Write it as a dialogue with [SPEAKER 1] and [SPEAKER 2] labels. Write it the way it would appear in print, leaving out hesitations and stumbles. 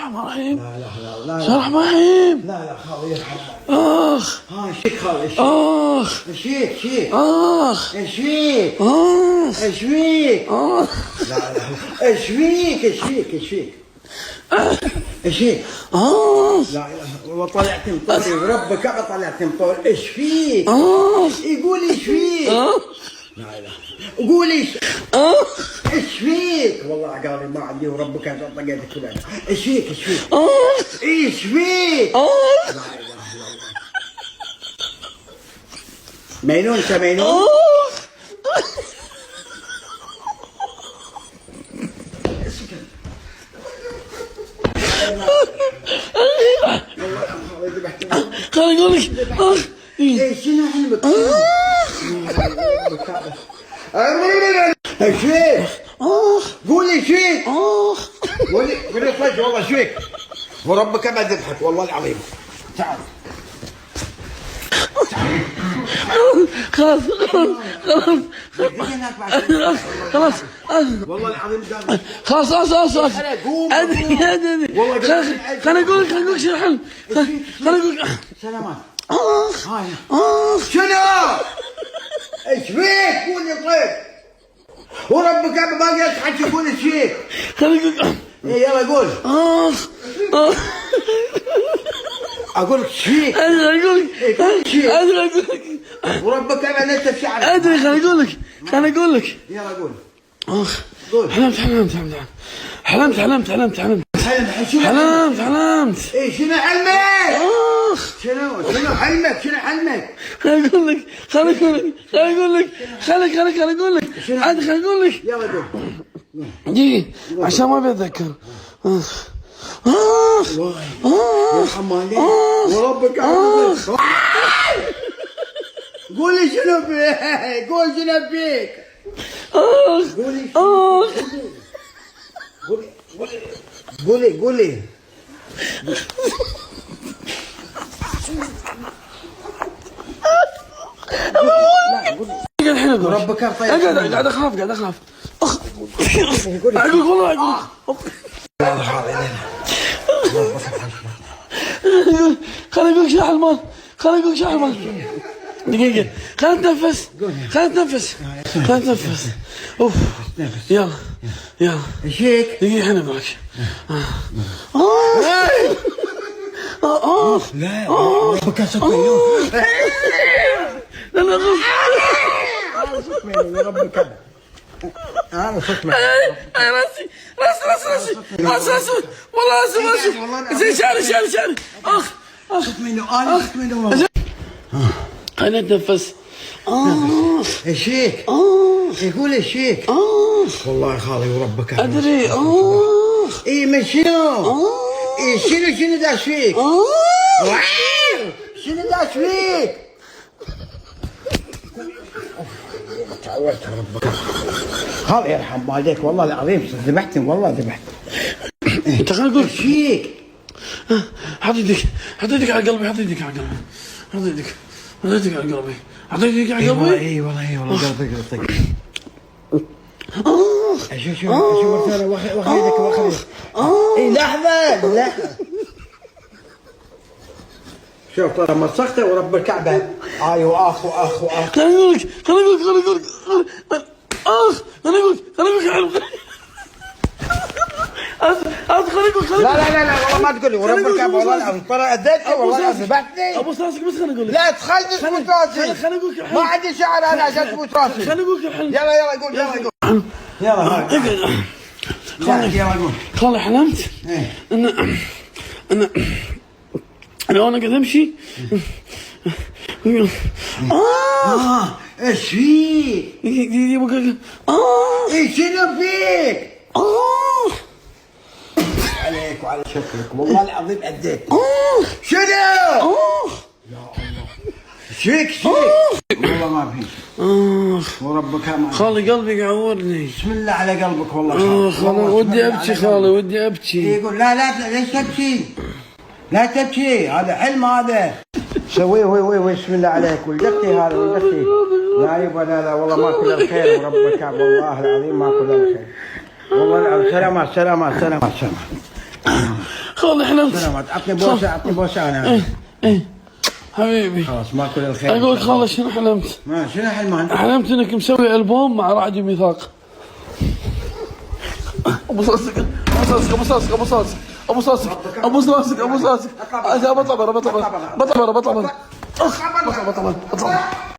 [SPEAKER 1] الرحمن الرحيم.
[SPEAKER 2] لا لا لا لا
[SPEAKER 1] بسم الله الرحمن الرحيم.
[SPEAKER 2] لا لا خالي يرحمك.
[SPEAKER 1] اخ
[SPEAKER 2] شيك خالي شيك. شيك شيك. شيك. ايش فيك؟ لا لا ايش فيك؟ ايش فيك؟ ايش فيك؟ ايش فيك؟ لا لا والله طلعت مطول وربك أبا طلعت مطول. ايش فيك؟ يقول ايش فيك؟ لا لا قول ايش فيك؟ والله قال ما عندي وربك أبا طلعت كلها. ايش فيك؟ ايش فيك؟ ايش فيك؟ لا اله الا الله. مينون انت مينون؟
[SPEAKER 1] خليني اقول لك
[SPEAKER 2] ايش شنو حلمك؟ ايش فيك؟ قول ايش فيك؟ قولي طيب والله ايش فيك؟ وربك ما ذبحك والله العظيم. تعال
[SPEAKER 1] خلاص خلاص
[SPEAKER 2] والله العظيم قال
[SPEAKER 1] خلاص خليني اقول لك شنو الحل. خليني اقول لك
[SPEAKER 2] سلامات. شنو؟ ايش فيك؟ قول لي طيب. وربك ما قلت حتى قول ايش فيك؟
[SPEAKER 1] خليني اقول لك
[SPEAKER 2] يلا قول. اقول لك ايش فيك؟
[SPEAKER 1] ادري اقول لك
[SPEAKER 2] وربك ما نشف شعرك.
[SPEAKER 1] ادري خليني اقول لك
[SPEAKER 2] يلا قول.
[SPEAKER 1] قول. حلمت
[SPEAKER 2] ايه شنو حلمك؟ شنو حلمك؟
[SPEAKER 1] خليني اقول لك عاد خليني اقول لك
[SPEAKER 2] يلا قول.
[SPEAKER 1] دقيقة عشان ما بتذكر.
[SPEAKER 2] يرحم والديك وربك قول لي شنو فيك؟ قول شنو فيك؟ قولي
[SPEAKER 1] الحين اقول
[SPEAKER 2] ربك
[SPEAKER 1] قاعد اخاف اقول والله خليني اقول شو حلمان دقيقة خليني اتنفس اوف يلا
[SPEAKER 2] ايش هيك؟
[SPEAKER 1] دقيقة الحين اقول لك
[SPEAKER 2] لا ربك صوت مينون.
[SPEAKER 1] لا
[SPEAKER 2] صوت مينون يا ربك. انا صوت مينون.
[SPEAKER 1] راسي والله زين شعري
[SPEAKER 2] صوت مينون. صوت مينون.
[SPEAKER 1] خليني اتنفس.
[SPEAKER 2] ايش هيك؟ يقول ايش هيك؟ والله يا خالي وربك
[SPEAKER 1] ادري.
[SPEAKER 2] اي من شنو؟ شنو داش فيك؟ شنو داش فيك؟ تعودت ربك. خالي يرحم والديك والله العظيم ذبحتني والله ذبحت.
[SPEAKER 1] انت خليني اقول
[SPEAKER 2] ايش فيك؟
[SPEAKER 1] حط يدك على قلبي. حط يدك على قلبي.
[SPEAKER 2] اي والله قلبي يطق. شوف واخذ يدك. اي لحظة شوف ترى مسخته ورب الكعبة. ايوه اخ
[SPEAKER 1] خليني اقول لك
[SPEAKER 2] لا والله ما تقول لي ورب الكعبة والله العظيم ترى اذيتني والله ذبحتني.
[SPEAKER 1] ابوس راسك بس خليني اقول لك.
[SPEAKER 2] لا تخلي تبوس راسي.
[SPEAKER 1] خليني اقول لك
[SPEAKER 2] ما عندي شعر انا عشان تبوس راسي.
[SPEAKER 1] خليني اقول لك الحين.
[SPEAKER 2] يلا قول. يلا قول.
[SPEAKER 1] خالي حلمت ان انا قاعد امشي.
[SPEAKER 2] ايش فيك؟ ايش شنو فيك؟ عليك وعلى شكلك والله العظيم اديت. شنو؟ يا الله شيك والله ما في. وربك ما
[SPEAKER 1] خالي قلبي يعورني.
[SPEAKER 2] بسم الله على قلبك والله.
[SPEAKER 1] خالي ودي ابكي.
[SPEAKER 2] يقول لا ليش تبكي؟ لا تبكي هذا حلم هذا. سوي وي بسم الله عليك. ولدتي لا يبا لا والله ما كل الخير وربك والله العظيم ما كل الخير والله العظيم. سلامات.
[SPEAKER 1] خالي حلمت.
[SPEAKER 2] سلامات. عطني بوسه، عطني بوسه انا.
[SPEAKER 1] ايه حبيبي.
[SPEAKER 2] خلاص ما كل الخير.
[SPEAKER 1] اقول لك خالي شنو حلمت؟
[SPEAKER 2] ما شنو حلمان؟
[SPEAKER 1] حلمت انك مسوي البوم مع رعد وميثاق. ابو صاصق ابو صاصق ابو صاصق ابو صاصق ابو صاصق ابو صاصق ابو صاصق. بطلع برا بطلع برا بطلع برا بطلع برا. بطلع بطلع بطلع.